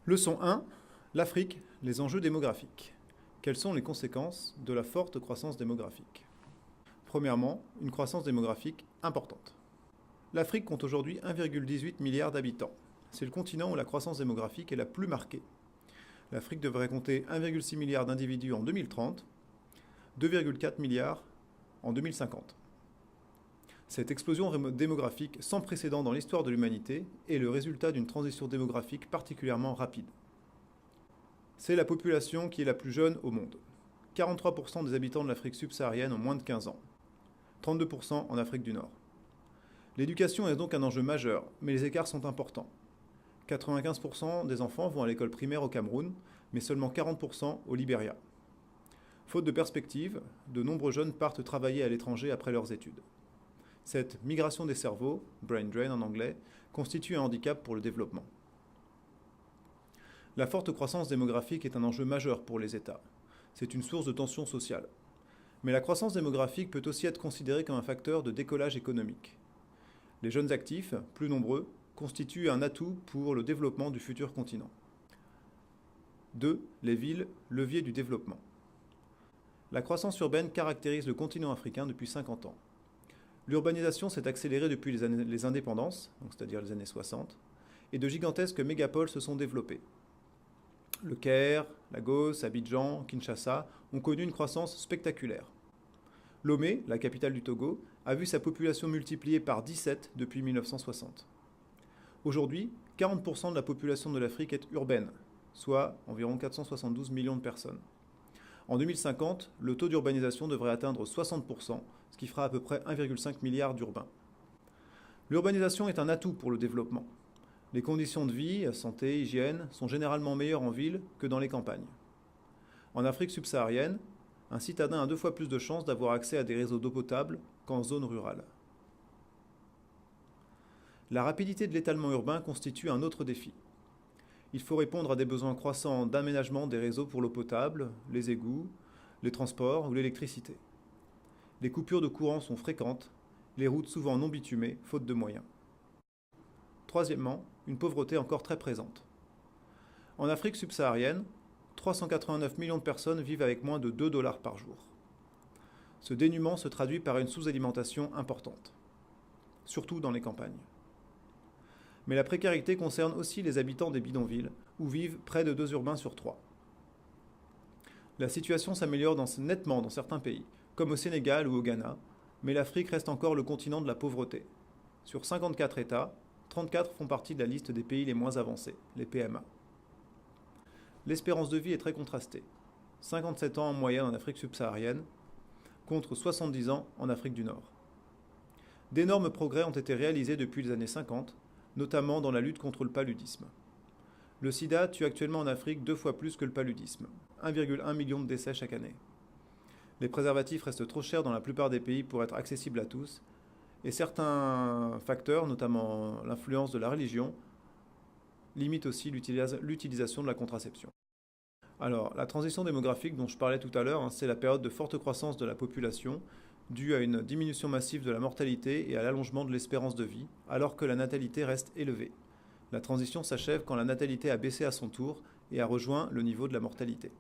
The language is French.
Leçon 1. L'Afrique, les enjeux démographiques. Quelles sont les conséquences de la forte croissance démographique? Premièrement, une croissance démographique importante. L'Afrique compte aujourd'hui 1,18 milliard d'habitants. C'est le continent où la croissance démographique est la plus marquée. L'Afrique devrait compter 1,6 milliard d'individus en 2030, 2,4 milliards en 2050. Cette explosion démographique sans précédent dans l'histoire de l'humanité est le résultat d'une transition démographique particulièrement rapide. C'est la population qui est la plus jeune au monde. 43% des habitants de l'Afrique subsaharienne ont moins de 15 ans, 32% en Afrique du Nord. L'éducation est donc un enjeu majeur, mais les écarts sont importants. 95% des enfants vont à l'école primaire au Cameroun, mais seulement 40% au Libéria. Faute de perspective, de nombreux jeunes partent travailler à l'étranger après leurs études. Cette migration des cerveaux, brain drain en anglais, constitue un handicap pour le développement. La forte croissance démographique est un enjeu majeur pour les États. C'est une source de tension sociale. Mais la croissance démographique peut aussi être considérée comme un facteur de décollage économique. Les jeunes actifs, plus nombreux, constituent un atout pour le développement du futur continent. 2. Les villes, levier du développement. La croissance urbaine caractérise le continent africain depuis 50 ans. L'urbanisation s'est accélérée depuis les indépendances, c'est-à-dire les années 60, et de gigantesques mégapoles se sont développées. Le Caire, Lagos, Abidjan, Kinshasa ont connu une croissance spectaculaire. Lomé, la capitale du Togo, a vu sa population multipliée par 17 depuis 1960. Aujourd'hui, 40% de la population de l'Afrique est urbaine, soit environ 472 millions de personnes. En 2050, le taux d'urbanisation devrait atteindre 60%, ce qui fera à peu près 1,5 milliard d'urbains. L'urbanisation est un atout pour le développement. Les conditions de vie, santé, hygiène, sont généralement meilleures en ville que dans les campagnes. En Afrique subsaharienne, un citadin a 2 fois plus de chances d'avoir accès à des réseaux d'eau potable qu'en zone rurale. La rapidité de l'étalement urbain constitue un autre défi. Il faut répondre à des besoins croissants d'aménagement des réseaux pour l'eau potable, les égouts, les transports ou l'électricité. Les coupures de courant sont fréquentes, les routes souvent non bitumées, faute de moyens. Troisièmement, une pauvreté encore très présente. En Afrique subsaharienne, 389 millions de personnes vivent avec moins de 2 dollars par jour. Ce dénuement se traduit par une sous-alimentation importante, surtout dans les campagnes. Mais la précarité concerne aussi les habitants des bidonvilles, où vivent près de 2 urbains sur 3. La situation s'améliore nettement dans certains pays, comme au Sénégal ou au Ghana, mais l'Afrique reste encore le continent de la pauvreté. Sur 54 États, 34 font partie de la liste des pays les moins avancés, les PMA. L'espérance de vie est très contrastée. 57 ans en moyenne en Afrique subsaharienne, contre 70 ans en Afrique du Nord. D'énormes progrès ont été réalisés depuis les années 50, notamment dans la lutte contre le paludisme. Le sida tue actuellement en Afrique 2 fois plus que le paludisme, 1,1 million de décès chaque année. Les préservatifs restent trop chers dans la plupart des pays pour être accessibles à tous, et certains facteurs, notamment l'influence de la religion, limitent aussi l'utilisation de la contraception. Alors, la transition démographique dont je parlais tout à l'heure, c'est la période de forte croissance de la population, due à une diminution massive de la mortalité et à l'allongement de l'espérance de vie, alors que la natalité reste élevée. La transition s'achève quand la natalité a baissé à son tour et a rejoint le niveau de la mortalité.